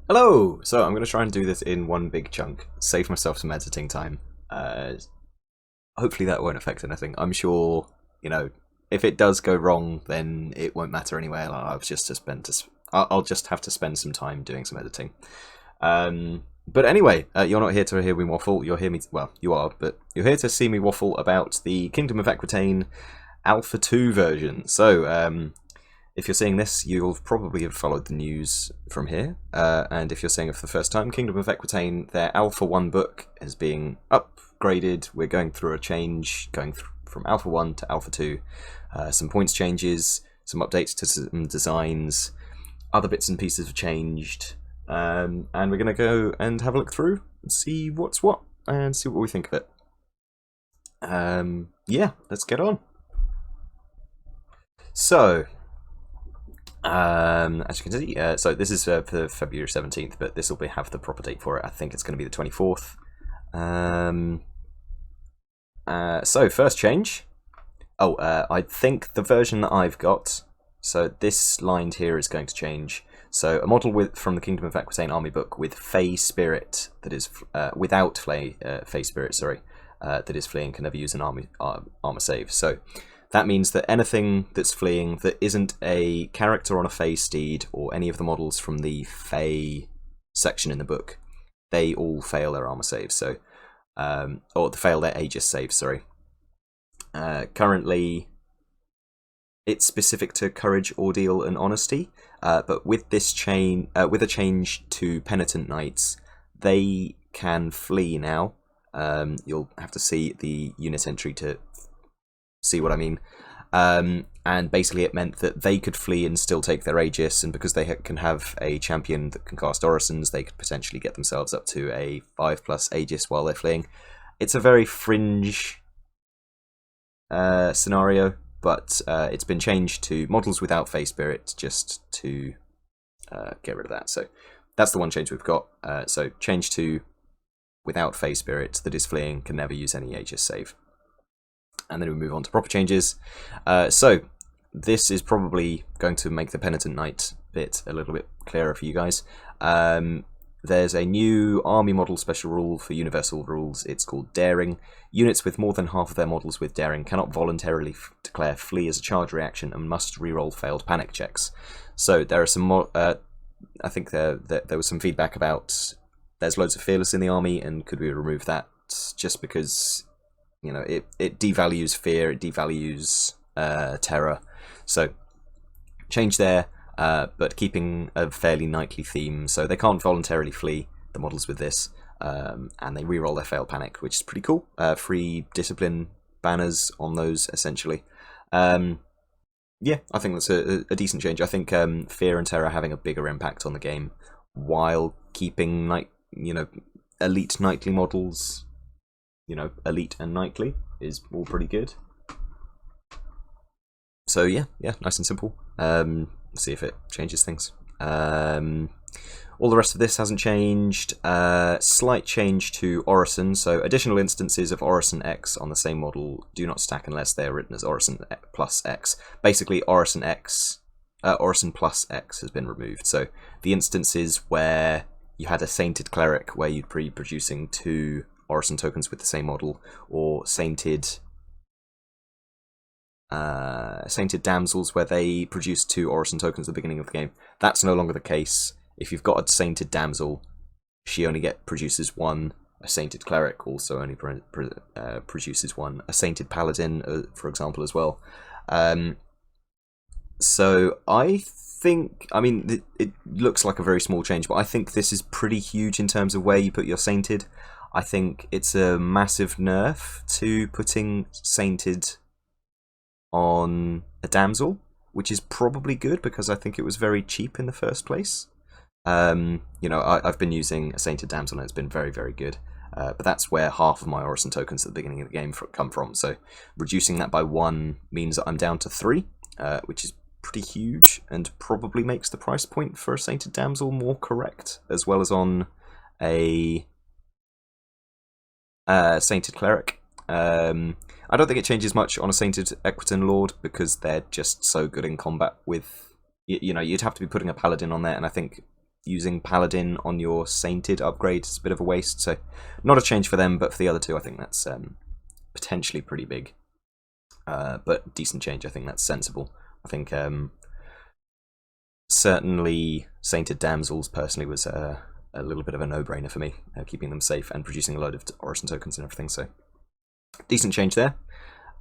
Hello! So I'm going to try and do this in one big chunk, save myself some editing time. Hopefully that won't affect anything. I'm sure, if it does go wrong, then it won't matter anyway. I'll just have to spend some time doing some editing. But anyway, you're not here to hear me waffle. You are, but you're here to see me waffle about the Kingdom of Equitaine Alpha 2 version. So, if you're seeing this, you'll probably have followed the news from here, and if you're seeing it for the first time, Kingdom of Equitaine, their Alpha 1 book is being upgraded. We're going through a change, from Alpha 1 to Alpha 2. Some points changes, some updates to some designs, other bits and pieces have changed, and we're going to go and have a look through and see what's what, and see what we think of it. Yeah, let's get on. So, as you can see, so this is for February 17th, but this will have the proper date for it. I think it's going to be the 24th. So first change. I think the version that I've got. So this line here is going to change. So a model from the Kingdom of Equitaine army book with Fey Spirit that is without Fey Spirit, sorry, that is fleeing can never use an armor save. So that means that anything that's fleeing that isn't a character on a Fey steed or any of the models from the Fey section in the book, they all fail their armor saves. So, or fail their Aegis saves. Sorry. Currently, it's specific to Courage, Ordeal, and Honesty. But with this with a change to Penitent Knights, they can flee now. You'll have to see the unit entry to see what I mean. And basically it meant that they could flee and still take their Aegis, and because they can have a champion that can cast Orisons, they could potentially get themselves up to a 5+ Aegis while they're fleeing. It's a very fringe scenario, but it's been changed to models without Fey Spirit just to get rid of that. So that's the one change we've got. So change to without Fey Spirit that is fleeing can never use any Aegis save. And then we move on to proper changes. So this is probably going to make the Penitent Knight bit a little bit clearer for you guys. There's a new army model special rule for universal rules. It's called Daring. Units with more than half of their models with Daring cannot voluntarily declare flee as a charge reaction and must reroll failed panic checks. So there are some more. I think there was some feedback about there's loads of fearless in the army, and could we remove that just because it devalues fear, it devalues terror. So change there, but keeping a fairly knightly theme. So they can't voluntarily flee, the models with this, and they reroll their failed panic, which is pretty cool. Free discipline banners on those, essentially. Yeah, I think that's a decent change. I think fear and terror having a bigger impact on the game while keeping elite knightly models, elite and knightly, is all pretty good. So yeah, nice and simple. See if it changes things. All the rest of this hasn't changed. Slight change to Orison. So additional instances of Orison X on the same model do not stack unless they are written as Orison plus X. Basically, Orison plus X has been removed. So the instances where you had a Sainted Cleric where you'd be producing 2 Orison tokens with the same model, or Sainted Damsels where they produce 2 Orison tokens at the beginning of the game. That's no longer the case. If you've got a Sainted Damsel, she only produces 1. A Sainted Cleric also only produces 1. A Sainted Paladin, for example, as well. So I think, it looks like a very small change, but I think this is pretty huge in terms of where you put your Sainted. I think it's a massive nerf to putting Sainted on a Damsel, which is probably good because I think it was very cheap in the first place. I've been using a Sainted Damsel and it's been very, very good. But that's where half of my Orison tokens at the beginning of the game come from. So reducing that by 1 means that I'm down to 3, which is pretty huge and probably makes the price point for a Sainted Damsel more correct, as well as on a Sainted Cleric. I don't think it changes much on a Sainted Equitaine Lord because they're just so good in combat with, you'd have to be putting a Paladin on there, and I think using Paladin on your Sainted upgrade is a bit of a waste. So not a change for them, but for the other two, I think that's potentially pretty big. But decent change. I think that's sensible. I think certainly Sainted Damsels personally was a little bit of a no-brainer for me, keeping them safe and producing a load of Orison tokens and everything. So decent change there.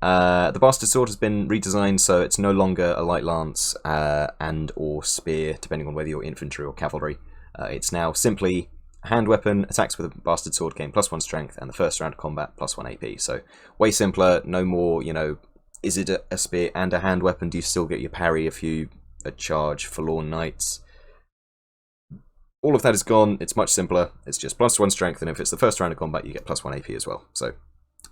The Bastard Sword has been redesigned, so it's no longer a light lance and or spear, depending on whether you're infantry or cavalry. It's now simply a hand weapon, attacks with a Bastard Sword gain +1 strength, and the first round of combat +1 AP. So way simpler, no more, you know, is it a spear and a hand weapon? Do you still get your parry if you charge Forlorn Knights? All of that is gone, it's much simpler, it's just +1 strength, and if it's the first round of combat, you get +1 AP as well. So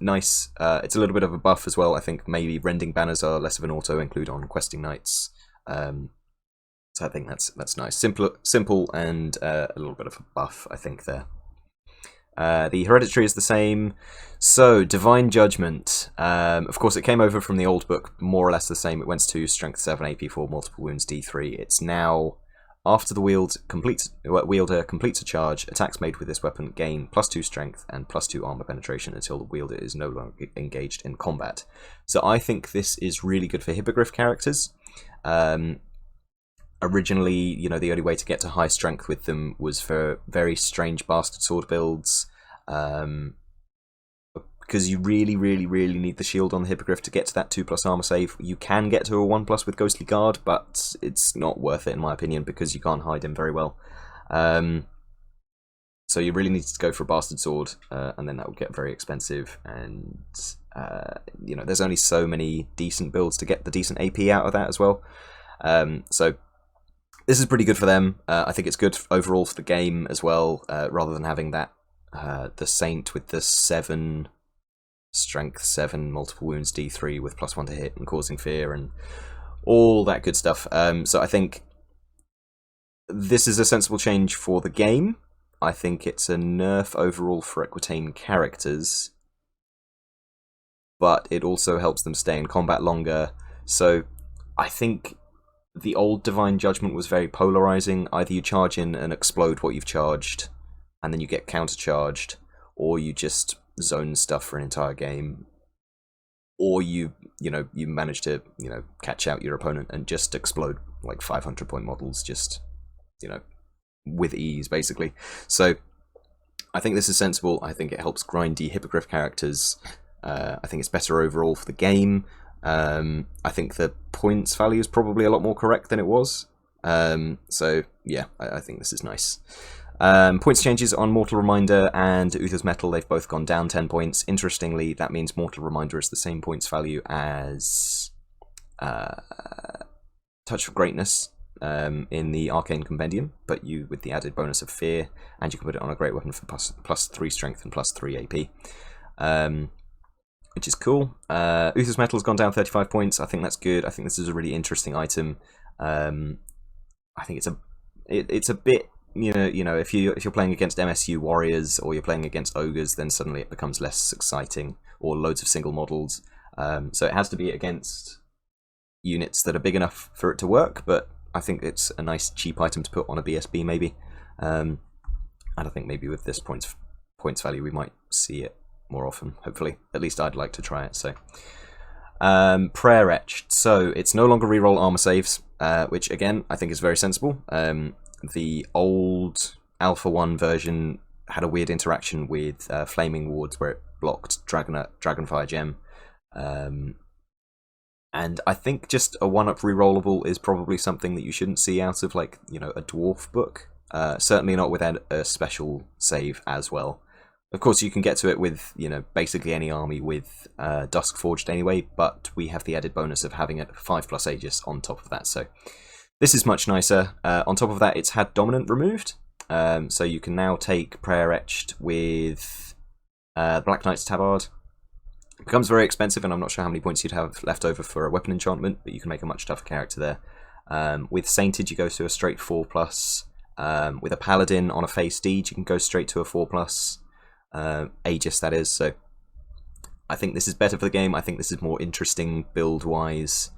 nice. It's a little bit of a buff as well. I think maybe Rending Banners are less of an auto include on Questing Knights. So I think that's nice. Simple and a little bit of a buff, I think, there. The Hereditary is the same. So, Divine Judgement. Of course, it came over from the old book, more or less the same. It went to Strength 7, AP 4, Multiple Wounds, D3. It's now, after the wielder completes a charge, attacks made with this weapon gain +2 Strength and +2 Armor Penetration until the wielder is no longer engaged in combat. So I think this is really good for Hippogriff characters. Originally, you know, the only way to get to high strength with them was for very strange Bastard Sword builds, because you really need the shield on the Hippogriff to get to that 2+ armor save. You can get to a 1+ with Ghostly Guard, but it's not worth it in my opinion because you can't hide him very well. So you really need to go for a Bastard Sword, and then that will get very expensive, and you know, there's only so many decent builds to get the decent AP out of that as well. So this is pretty good for them. I think it's good overall for the game as well, rather than having that the Saint with the 7 Strength 7 Multiple Wounds D3 with +1 to hit and causing fear and all that good stuff. So I think this is a sensible change for the game. I think it's a nerf overall for Equitaine characters, but it also helps them stay in combat longer. So I think the old Divine Judgment was very polarizing. Either you charge in and explode what you've charged, and then you get countercharged, or you just zone stuff for an entire game, or you manage to catch out your opponent and just explode like 500-point models just with ease, basically. So I think this is sensible. I think it helps grindy Hippogriff characters. I think it's better overall for the game. I think the points value is probably a lot more correct than it was. So yeah, I think this is nice. Points changes on Mortal Reminder and Uther's Metal, they've both gone down 10 points. Interestingly, that means Mortal Reminder is the same points value as Touch of Greatness in the Arcane Compendium, but you with the added bonus of Fear, and you can put it on a great weapon for +3 Strength and +3 AP. Which is cool. Uther's Metal has gone down 35 points. I think that's good. I think this is a really interesting item. I think it's a bit, if you're playing against MSU warriors or you're playing against ogres, then suddenly it becomes less exciting, or loads of single models. So it has to be against units that are big enough for it to work, but I think it's a nice cheap item to put on a BSB maybe. And I think maybe with this points value we might see it more often, hopefully. At least I'd like to try it. So Prayer Etched. So it's no longer reroll armor saves, which again I think is very sensible. The old Alpha 1 version had a weird interaction with Flaming Wards where it blocked Dragonfire Gem. And I think just a 1-up rerollable is probably something that you shouldn't see out of, like, a dwarf book. Certainly not without a special save as well. Of course, you can get to it with, basically any army with Dusk Forged anyway, but we have the added bonus of having a 5+ Aegis on top of that, so this is much nicer. On top of that, it's had Dominant removed, so you can now take Prayer Etched with Black Knight's Tabard. It becomes very expensive, and I'm not sure how many points you'd have left over for a weapon enchantment, but you can make a much tougher character there. With Sainted, you go to a straight 4+. With a Paladin on a Face Deed, you can go straight to a 4+. Aegis, that is. So I think this is better for the game. I think this is more interesting build wise.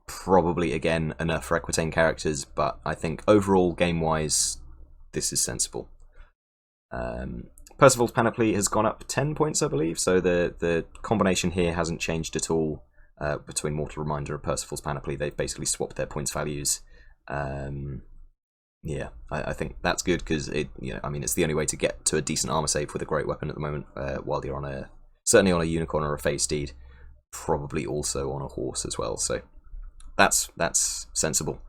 probably, again, a nerf for Equitaine characters, but I think overall, game-wise, this is sensible. Percival's Panoply has gone up 10 points, I believe, so the combination here hasn't changed at all between Mortal Reminder and Percival's Panoply. They've basically swapped their points values. Yeah, I think that's good because I mean, it's the only way to get to a decent armor save with a great weapon at the moment. While you're on certainly on a unicorn or a phase steed, probably also on a horse as well. So that's sensible.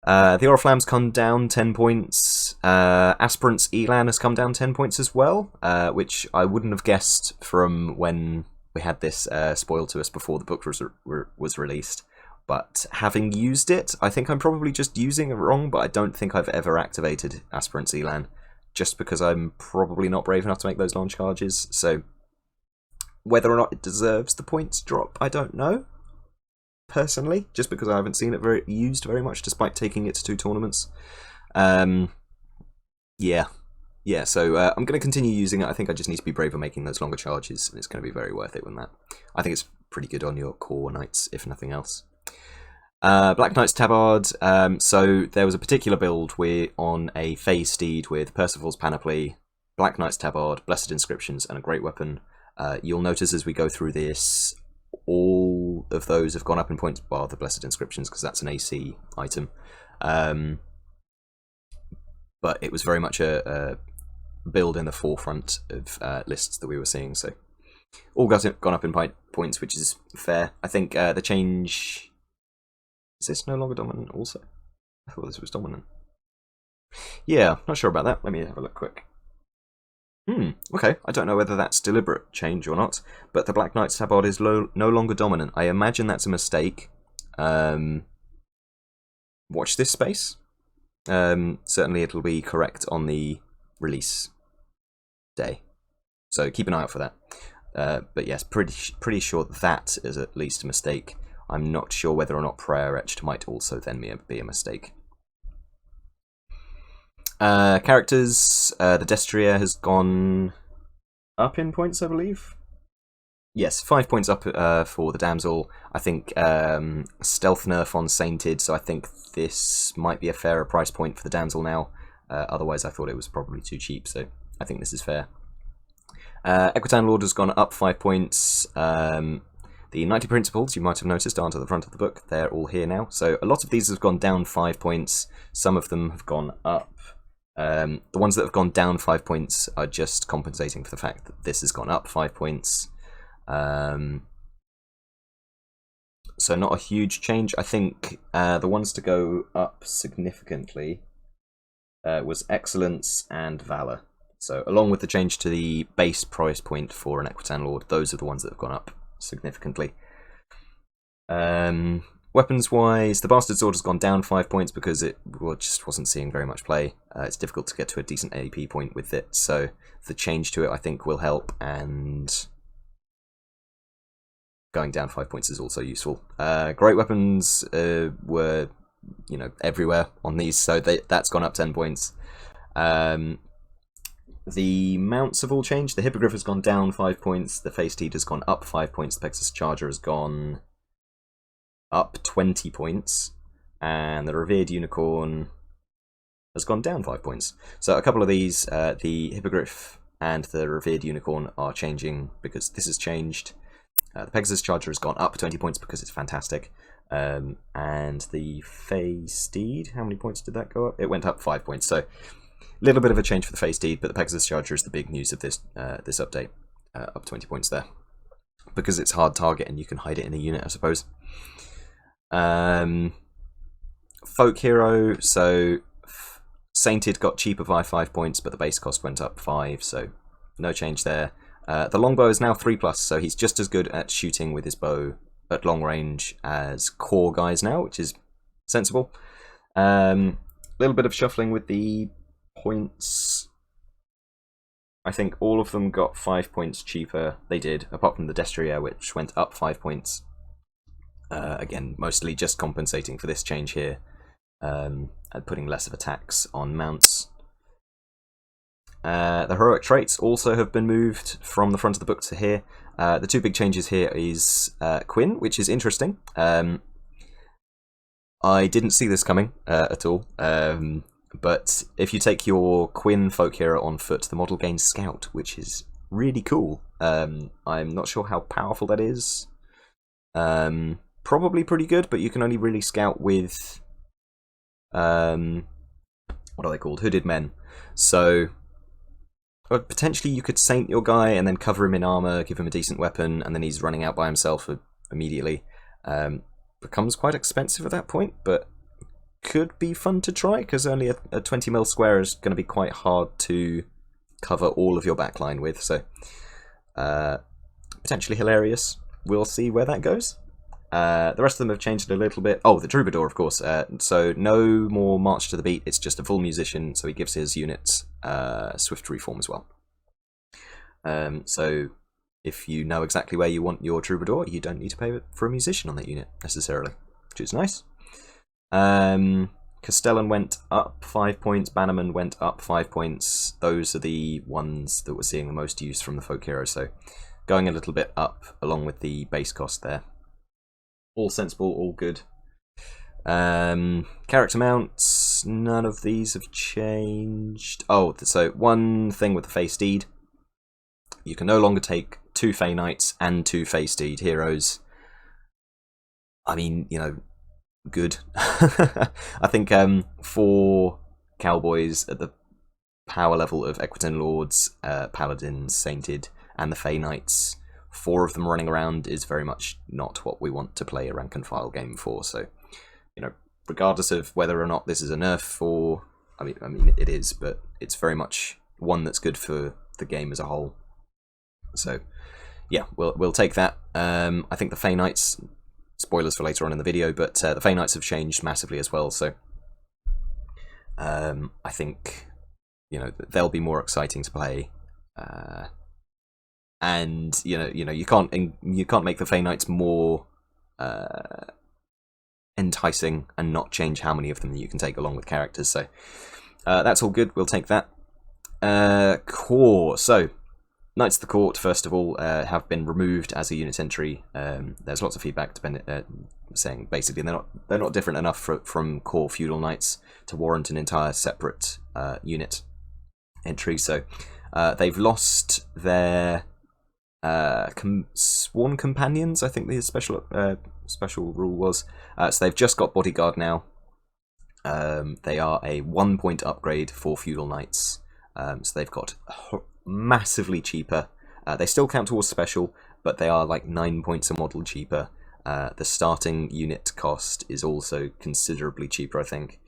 The Oriflamme's come down 10 points. Aspirant's Elan has come down 10 points as well, which I wouldn't have guessed from when we had this spoiled to us before the book was released. But having used it, I think I'm probably just using it wrong, but I don't think I've ever activated Aspirant's Elan, just because I'm probably not brave enough to make those launch charges. So whether or not it deserves the points drop, I don't know, personally, just because I haven't seen it used very much, despite taking it to 2 tournaments. Yeah, so I'm going to continue using it. I think I just need to be braver making those longer charges, and it's going to be very worth it with that. I think it's pretty good on your core knights, if nothing else. Black Knight's Tabard, so there was a particular build on a phase steed with Percival's Panoply, Black Knight's Tabard, Blessed Inscriptions, and a great weapon. You'll notice as we go through this, all of those have gone up in points, bar the Blessed Inscriptions, because that's an AC item. But it was very much a build in the forefront of lists that we were seeing, so all gone up in points, which is fair. I think the change... Is this no longer dominant also? I thought this was dominant. Yeah, not sure about that. Let me have a look quick. Okay, I don't know whether that's deliberate change or not, but the Black Knight's Tabard is no longer dominant. I imagine that's a mistake. Watch this space. Certainly it'll be correct on the release day. So keep an eye out for that. But yes, pretty sure that is at least a mistake. I'm not sure whether or not Prayer Etched might also then be a mistake. Characters, the Destrier has gone up in points, I believe. Yes, 5 points up for the Damsel. I think stealth nerf on Sainted, so I think this might be a fairer price point for the Damsel now. Otherwise, I thought it was probably too cheap, so I think this is fair. Equitaine Lord has gone up 5 points. The 90 Principles, you might have noticed, aren't at the front of the book. They're all here now. So a lot of these have gone down 5 points. Some of them have gone up. The ones that have gone down 5 points are just compensating for the fact that this has gone up 5 points. So not a huge change. I think the ones to go up significantly was Excellence and Valor. So along with the change to the base price point for an Equitaine Lord, those are the ones that have gone up significantly. Weapons wise, the Bastard Sword has gone down 5 points because it just wasn't seeing very much play. It's difficult to get to a decent AP point with it, so the change to it I think will help, and going down 5 points is also useful. Great weapons were everywhere on these, so that's gone up 10 points. The mounts have all changed. The Hippogriff has gone down 5 points. The Face Steed has gone up 5 points. The Pegasus Charger has gone up 20 points. And the Revered Unicorn has gone down 5 points. So a couple of these, the Hippogriff and the Revered Unicorn are changing because this has changed. The Pegasus Charger has gone up 20 points because it's fantastic. And the Face Steed, how many points did that go up? It went up 5 points. So little bit of a change for the Face Steed, but the Pegasus Charger is the big news of this this update. Up 20 points there. Because it's hard target and you can hide it in a unit, I suppose. Folk Hero, so Sainted got cheaper by 5 points, but the base cost went up 5, so no change there. The longbow is now 3+, so he's just as good at shooting with his bow at long range as core guys now, which is sensible. Little bit of shuffling with the points. I think all of them got 5 points cheaper. They did, apart from the Destrier, which went up 5 points. Again, mostly just compensating for this change here, and putting less of a tax on mounts. The heroic traits also have been moved from the front of the book to here. The two big changes here is Quinn, which is interesting. I didn't see this coming at all. But if you take your Quinn folk hero on foot, the model gains Scout, which is really cool. I'm not sure how powerful that is. Probably pretty good, but you can only really scout with what are they called? Hooded men. So potentially you could saint your guy and then cover him in armor, give him a decent weapon, and then he's running out by himself immediately. Becomes quite expensive at that point, but could be fun to try, because only a 20 mil square is going to be quite hard to cover all of your backline with, so potentially hilarious. We'll see where that goes. The rest of them have changed a little bit. Oh, the Troubadour, of course. So no more March to the Beat, it's just a full musician, so he gives his units Swift Reform as well. So if you know exactly where you want your Troubadour, you don't need to pay for a musician on that unit, necessarily, which is nice. Castellan went up 5 points, Bannerman went up 5 points. Those are the ones that we're seeing the most use from the folk hero, so going a little bit up along with the base cost there. All sensible, all good. Character mounts, none of these have changed. Oh, so one thing with the Fey Steed. You can no longer take 2 Fey Knights and 2 Fey Steed heroes. I mean, you know, good. I think for cowboys at the power level of Equitaine Lords, Paladins, Sainted, and the Fey Knights, 4 of them running around is very much not what we want to play a rank and file game for. So, you know, regardless of whether or not this is a nerf or, I mean it is, but it's very much one that's good for the game as a whole. So, yeah, we'll take that. I think the Fey Knights, spoilers for later on in the video, but the Fey Knights have changed massively as well. So, I think, you know, they'll be more exciting to play. And you know you can't make the Fey Knights more enticing and not change how many of them you can take along with characters. So that's all good. We'll take that. Core. So Knights of the Court, first of all, have been removed as a unit entry. There's lots of feedback saying basically they're not different enough from core feudal knights to warrant an entire separate unit entry. So they've lost their sworn companions, I think the special rule was. So they've just got bodyguard now. They are a 1 point upgrade for feudal knights. So they've got massively cheaper. They still count towards special, but they are like 9 points a model cheaper. The starting unit cost is also considerably cheaper, I think.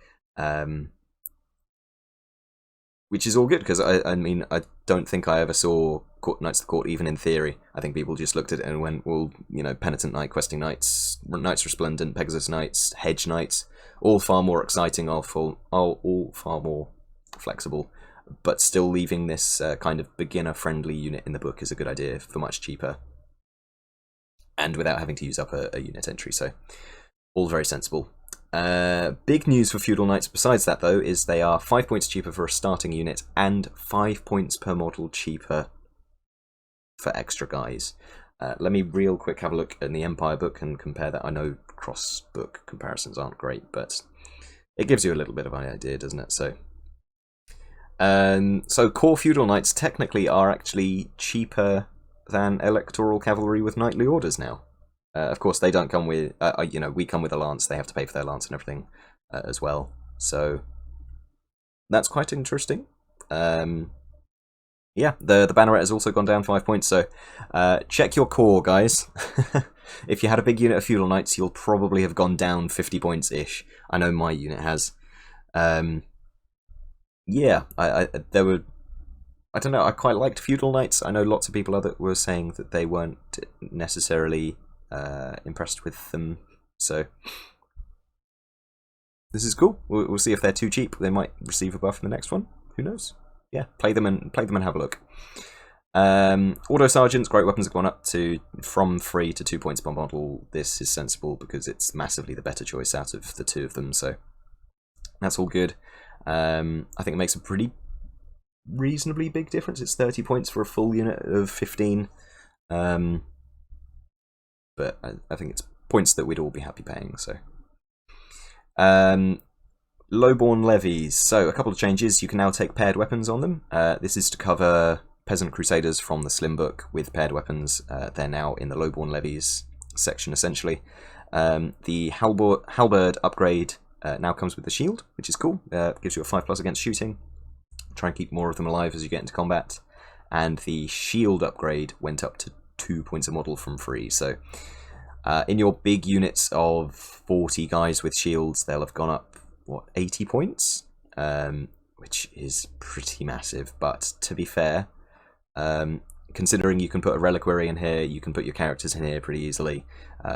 Which is all good, because I mean, I don't think I ever saw Knights of the Court, even in theory. I think people just looked at it and went, well, you know, Penitent Knight, Questing Knights, Knights Resplendent, Pegasus Knights, Hedge Knights, all far more exciting, all far more flexible, but still leaving this kind of beginner-friendly unit in the book is a good idea for much cheaper, and without having to use up a unit entry, so all very sensible. Big news for Feudal Knights besides that, though, is they are 5 points cheaper for a starting unit and 5 points per model cheaper for extra guys. Let me real quick have a look in the Empire book and compare that. I know cross-book comparisons aren't great, but it gives you a little bit of an idea, doesn't it? So core Feudal Knights technically are actually cheaper than Electoral Cavalry with Knightly Orders now. Of course, they don't come with, you know, we come with a lance. They have to pay for their lance and everything as well. So that's quite interesting. Yeah, the banneret has also gone down 5 points. So check your core, guys. If you had a big unit of Feudal Knights, you'll probably have gone down 50 points-ish. I know my unit has. Yeah, I don't know, I quite liked Feudal Knights. I know lots of people were saying that they weren't necessarily impressed with them, so this is cool. We'll see if they're too cheap. They might receive a buff in the next one. Who knows? Yeah, play them and have a look. Auto Sergeants, great weapons have gone up from 3 to 2 points per model. This is sensible because it's massively the better choice out of the two of them, so that's all good. I think it makes a pretty reasonably big difference. It's 30 points for a full unit of 15. But I think it's points that we'd all be happy paying. So Lowborn levies. So a couple of changes. You can now take paired weapons on them. This is to cover Peasant Crusaders from the Slim Book with paired weapons. They're now in the Lowborn levies section essentially. The halberd upgrade now comes with the shield, which is cool. Gives you a 5+ against shooting. Try and keep more of them alive as you get into combat. And the shield upgrade went up to 2 points a model from free. So in your big units of 40 guys with shields, they'll have gone up, what, 80 points? Which is pretty massive. But to be fair, considering you can put a reliquary in here, you can put your characters in here pretty easily.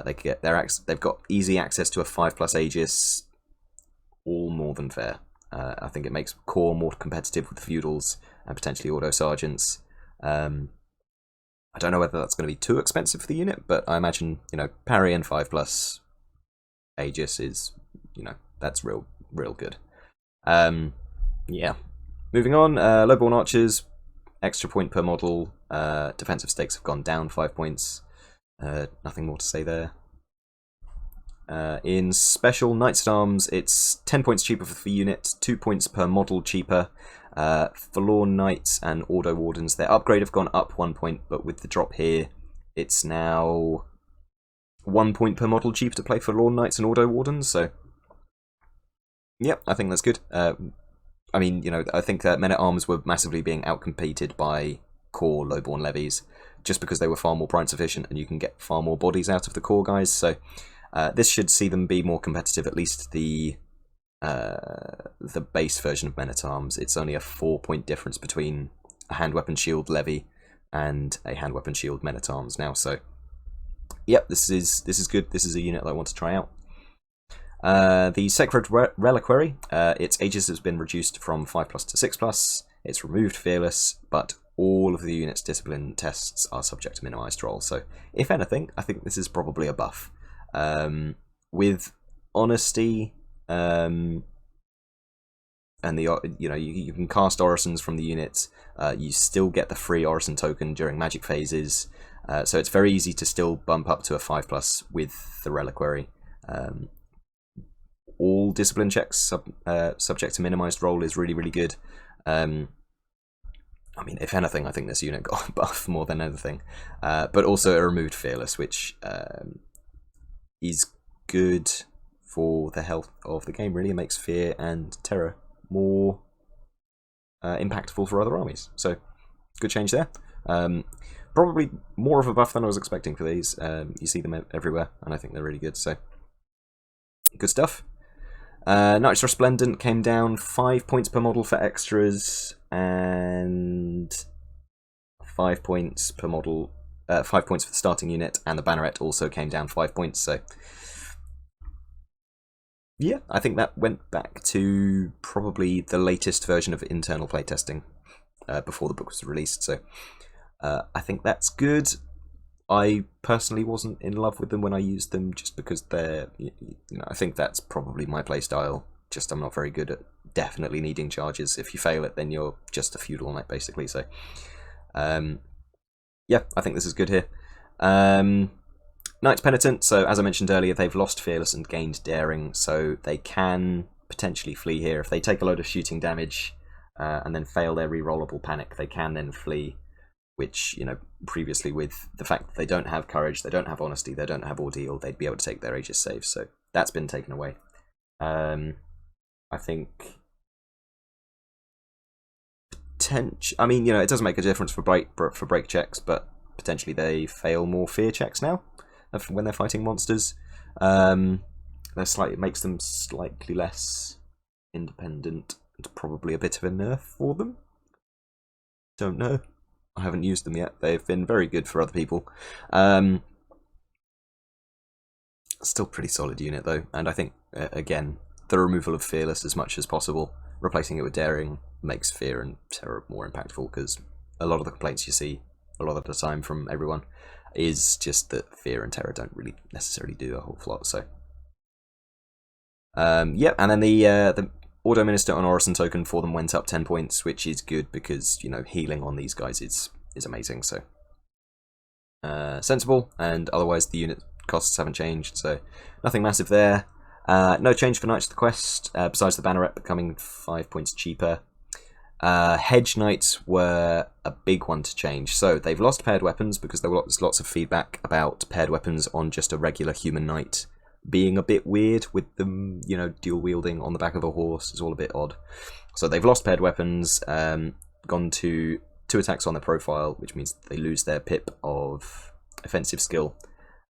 They've got easy access to a 5+ Aegis, all more than fair. I think it makes core more competitive with feudals and potentially auto sergeants. I don't know whether that's going to be too expensive for the unit, but I imagine, you know, parry and 5+ Aegis is, you know, that's real good. Yeah. Moving on, Lowball Arches, extra point per model. Defensive stakes have gone down 5 points. Nothing more to say there. In Special Knights at Arms, it's 10 points cheaper for the unit, 2 points per model cheaper. Forlorn Knights and Ordo Wardens, their upgrade have gone up 1 point, but with the drop here, it's now 1 point per model cheaper to play Forlorn Knights and Ordo Wardens, so yep, I think that's good. I mean, you know, I think Men at Arms were massively being outcompeted by core Lowborn levies, just because they were far more price efficient and you can get far more bodies out of the core guys, so this should see them be more competitive, at least the base version of Men at Arms. It's only a 4-point difference between a hand weapon shield levy and a hand weapon shield Men at Arms now. So, yep, this is good. This is a unit that I want to try out. The Sacred Reliquary, its Aegis has been reduced from 5+ to 6+. It's removed Fearless, but all of the unit's discipline tests are subject to minimized roll. So, if anything, I think this is probably a buff. With Honesty, and the, you know, you can cast Orisons from the unit. You still get the free Orison token during magic phases, so it's very easy to still bump up to a 5+ with the Reliquary. All discipline checks subject to minimized roll is really good. I mean, if anything, I think this unit got a buff more than anything, but also it removed Fearless, which is good for the health of the game, really. It makes fear and terror more impactful for other armies. So, good change there. Probably more of a buff than I was expecting for these. You see them everywhere, and I think they're really good. So, good stuff. Nitrous Resplendent came down 5 points per model for extras, and 5 points per model. 5 points for the starting unit, and the Banneret also came down 5 points. So, yeah, I think that went back to probably the latest version of internal playtesting before the book was released. So, I think that's good. I personally wasn't in love with them when I used them, just because they're, you know, I think that's probably my playstyle. Just I'm not very good at definitely needing charges. If you fail it, then you're just a feudal knight, basically. So, yeah, I think this is good here. Knights Penitent, so as I mentioned earlier, they've lost Fearless and gained Daring, so they can potentially flee here. If they take a load of shooting damage and then fail their rerollable panic, they can then flee, which, you know, previously with the fact that they don't have Courage, they don't have Honesty, they don't have Ordeal, they'd be able to take their Aegis saves, so that's been taken away. I think... I mean, you know, it doesn't make a difference for break checks, but potentially they fail more fear checks now when they're fighting monsters. It makes them slightly less independent, and probably a bit of a nerf for them. Don't know. I haven't used them yet. They've been very good for other people. Still pretty solid unit though, and I think again the removal of Fearless as much as possible, replacing it with Daring, makes Fear and Terror more impactful, because a lot of the complaints you see a lot of the time from everyone is just that Fear and Terror don't really necessarily do a whole lot. So, yeah, and then the Ordo Minister on Orison token for them went up 10 points, which is good because, you know, healing on these guys is amazing. So, sensible, and otherwise the unit costs haven't changed, so nothing massive there. No change for Knights of the Quest, besides the banneret becoming 5 points cheaper. Hedge Knights were a big one to change. So they've lost paired weapons because there was lots of feedback about paired weapons on just a regular human knight being a bit weird with them, you know, dual wielding on the back of a horse. It's all a bit odd. So they've lost paired weapons, gone to 2 attacks on their profile, which means they lose their pip of offensive skill.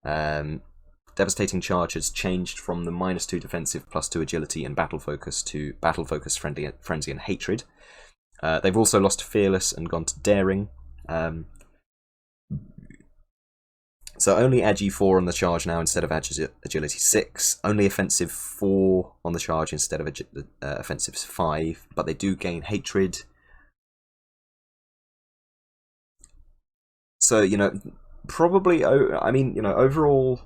Devastating Charge has changed from the -2 defensive +2 agility and battle focus to battle focus, frenzy and hatred. They've also lost Fearless and gone to Daring. So only Agi 4 on the charge now instead of Agility 6. Only Offensive 4 on the charge instead of Offensive 5. But they do gain Hatred. So, you know, probably, I mean, you know, overall,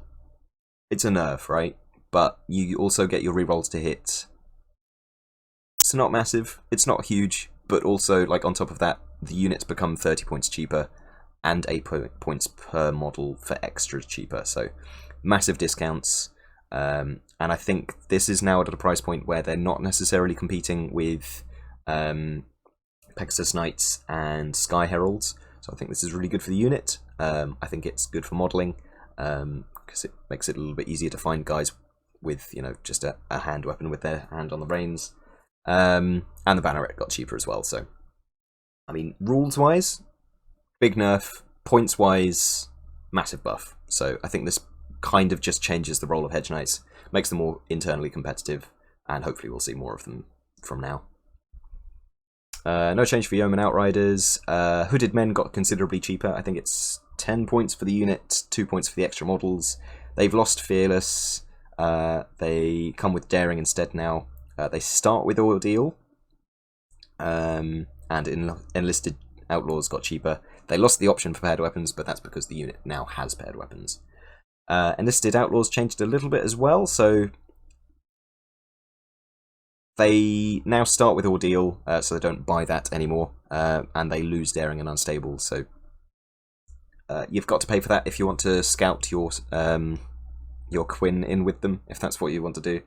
it's a nerf, right? But you also get your rerolls to hit. It's not massive. It's not huge. But also, like, on top of that, the units become 30 points cheaper. And 8 points per model for extras cheaper, so massive discounts. And I think this is now at a price point where they're not necessarily competing with Pegasus Knights and Sky Heralds. So I think this is really good for the unit. I think it's good for modelling because it makes it a little bit easier to find guys with, you know, just a hand weapon with their hand on the reins. And the banneret got cheaper as well. So, I mean, rules-wise, big nerf. Points-wise, massive buff. So I think this kind of just changes the role of Hedge Knights, makes them more internally competitive, and hopefully we'll see more of them from now. No change for Yeoman Outriders. Hooded Men got considerably cheaper. I think it's 10 points for the unit, 2 points for the extra models. They've lost Fearless. They come with Daring instead now. They start with Ordeal. And Enlisted Outlaws got cheaper. They lost the option for paired weapons, but that's because the unit now has paired weapons. Enlisted Outlaws changed a little bit as well, so they now start with Ordeal, so they don't buy that anymore, and they lose Daring and Unstable, so you've got to pay for that if you want to scout your Quinn in with them, if that's what you want to do.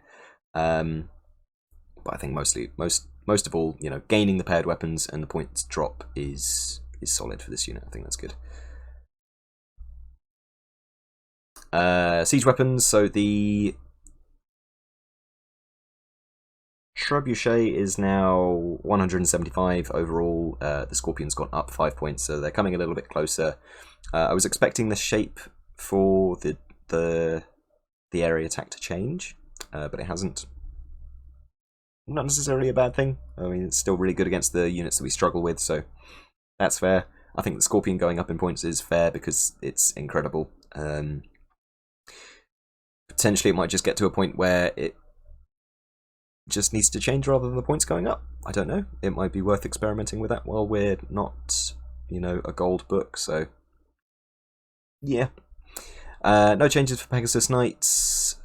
But I think most of all, you know, gaining the paired weapons and the points drop is solid for this unit. I think that's good. Siege weapons. So the Trebuchet is now 175 overall. The Scorpion's gone up 5 points, so they're coming a little bit closer. I was expecting the shape for the area attack to change, but it hasn't. Not necessarily a bad thing. I mean, it's still really good against the units that we struggle with, so that's fair. I think the Scorpion going up in points is fair because it's incredible. Potentially it might just get to a point where it just needs to change rather than the points going up. I don't know. It might be worth experimenting with that while we're not, you know, a gold book, so yeah. No changes for Pegasus Knights.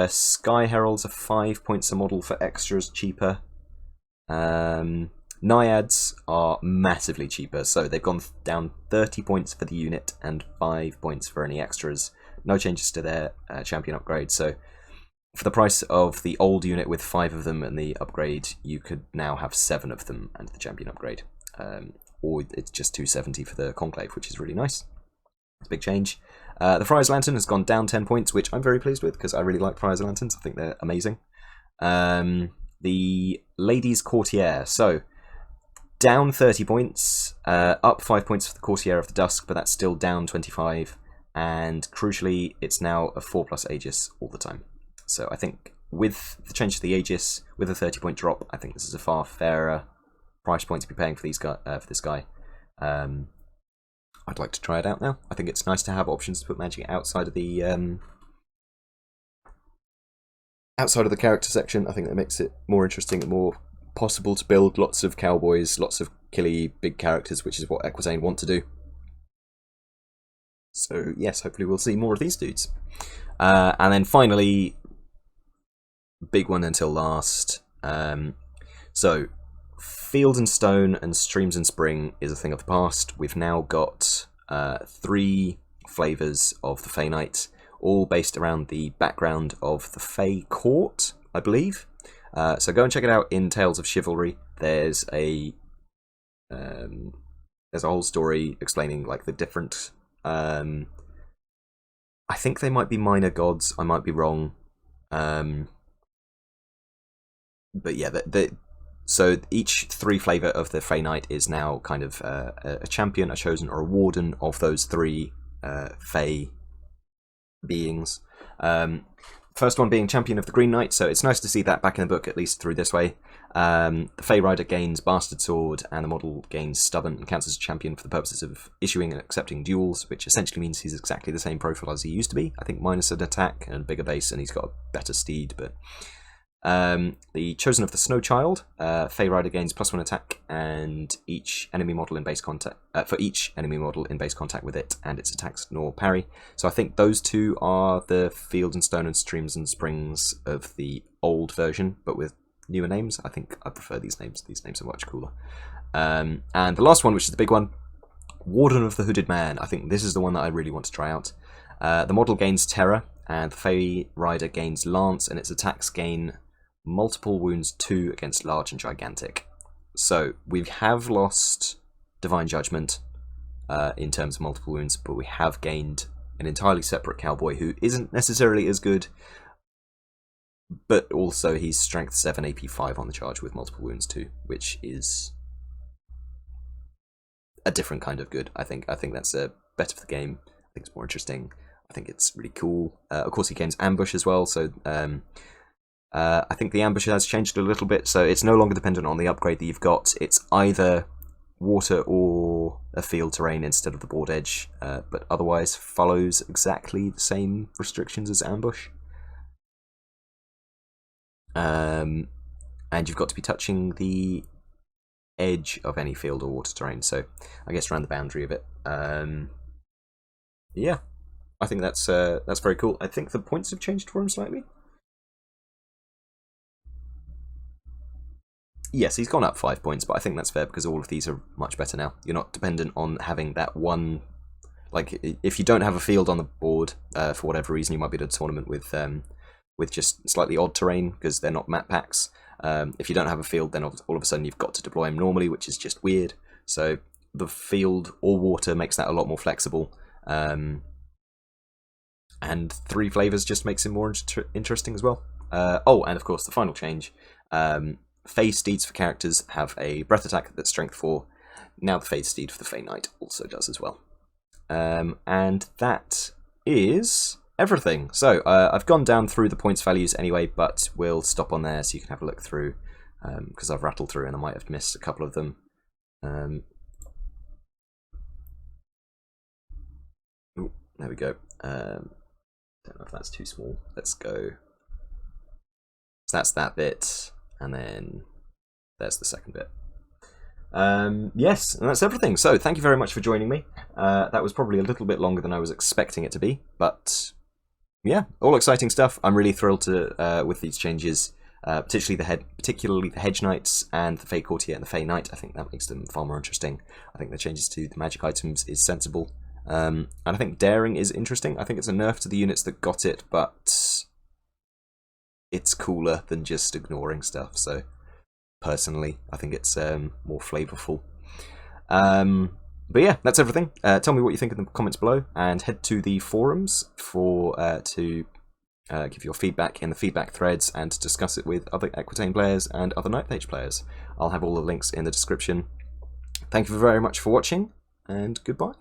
Sky Heralds are 5 points a model for extras cheaper. Naiads are massively cheaper, so they've gone down 30 points for the unit and 5 points for any extras. No changes to their champion upgrade, so for the price of the old unit with 5 of them and the upgrade, you could now have 7 of them and the champion upgrade. Or it's just 270 for the Conclave, which is really nice. It's a big change. The Friar's Lantern has gone down 10 points, which I'm very pleased with because I really like Friar's Lanterns. I think they're amazing. The Ladies' Courtyard. So, down 30 points, up 5 points for the Courtyard of the Dusk, but that's still down 25. And crucially, it's now a 4+ Aegis all the time. So I think with the change to the Aegis, with a 30-point drop, I think this is a far fairer price point to be paying for this guy. I'd like to try it out now. I think it's nice to have options to put magic outside of the character section. I think that makes it more interesting and more possible to build lots of cowboys, lots of killy big characters, which is what Equitaine want to do. So yes, hopefully we'll see more of these dudes. And then finally, big one until last. So Field and Stone and Streams and Spring is a thing of the past. We've now got 3 flavours of the Fey Knight, all based around the background of the Fey Court, I believe. So go and check it out in Tales of Chivalry. There's a whole story explaining like the different. I think they might be minor gods. I might be wrong. But yeah, so each 3 flavour of the Fey Knight is now kind of a champion, a chosen, or a warden of those 3 Fey beings. First one being Champion of the Green Knight, so it's nice to see that back in the book, at least through this way. The Fey Rider gains Bastard Sword, and the model gains Stubborn, and counts as a champion for the purposes of issuing and accepting duels, which essentially means he's exactly the same profile as he used to be. I think minus an attack and bigger base, and he's got a better steed, but... the Chosen of the Snow Child, Fey Rider gains +1 attack, and each enemy model in base contact for each enemy model in base contact with it, and its attacks nor parry. So I think those 2 are the Field and Stone and Streams and Springs of the old version, but with newer names. I think I prefer these names. These names are much cooler. And the last one, which is the big one, Warden of the Hooded Man. I think this is the one that I really want to try out. The model gains Terror, and the Fey Rider gains Lance, and its attacks gain multiple wounds 2 against large and gigantic. So we have lost Divine Judgment in terms of multiple wounds, but we have gained an entirely separate cowboy who isn't necessarily as good, but also he's strength 7, AP 5 on the charge with multiple wounds 2, which is a different kind of good. I think that's better for the game. I think it's more interesting. I think it's really cool. Of course, he gains Ambush as well, so I think the ambush has changed a little bit, so it's no longer dependent on the upgrade that you've got. It's either water or a field terrain instead of the board edge, but otherwise follows exactly the same restrictions as ambush. And you've got to be touching the edge of any field or water terrain, so I guess around the boundary of it. Yeah, I think that's very cool. I think the points have changed for him slightly. Yes, he's gone up 5 points, but I think that's fair because all of these are much better now. You're not dependent on having that one... Like, if you don't have a field on the board, for whatever reason, you might be at a tournament with just slightly odd terrain because they're not map packs. If you don't have a field, then all of a sudden you've got to deploy them normally, which is just weird. So the field or water makes that a lot more flexible. And 3 flavours just makes it more interesting as well. Oh, and of course, the final change... Fey Steeds for characters have a breath attack that's strength 4. Now the Fey Steed for the Fey Knight also does as well. And that is everything. So I've gone down through the points values anyway, but we'll stop on there so you can have a look through, because I've rattled through and I might have missed a couple of them. Ooh, there we go. Don't know if that's too small. Let's go. So that's that bit. And then there's the second bit. Yes, and that's everything. So thank you very much for joining me. That was probably a little bit longer than I was expecting it to be, but yeah, all exciting stuff. I'm really thrilled to with these changes, particularly the Hedge Knights and the Fey Courtyard and the Fey Knight. I think that makes them far more interesting. I think the changes to the magic items is sensible, and I think Daring is interesting. I think it's a nerf to the units that got it, but it's cooler than just ignoring stuff, so personally I think it's more flavourful. But yeah, that's everything. Tell me what you think in the comments below, and head to the forums for to give your feedback in the feedback threads and to discuss it with other Equitaine players and other Night Mage players. I'll have all the links in the description. Thank you very much for watching, and goodbye.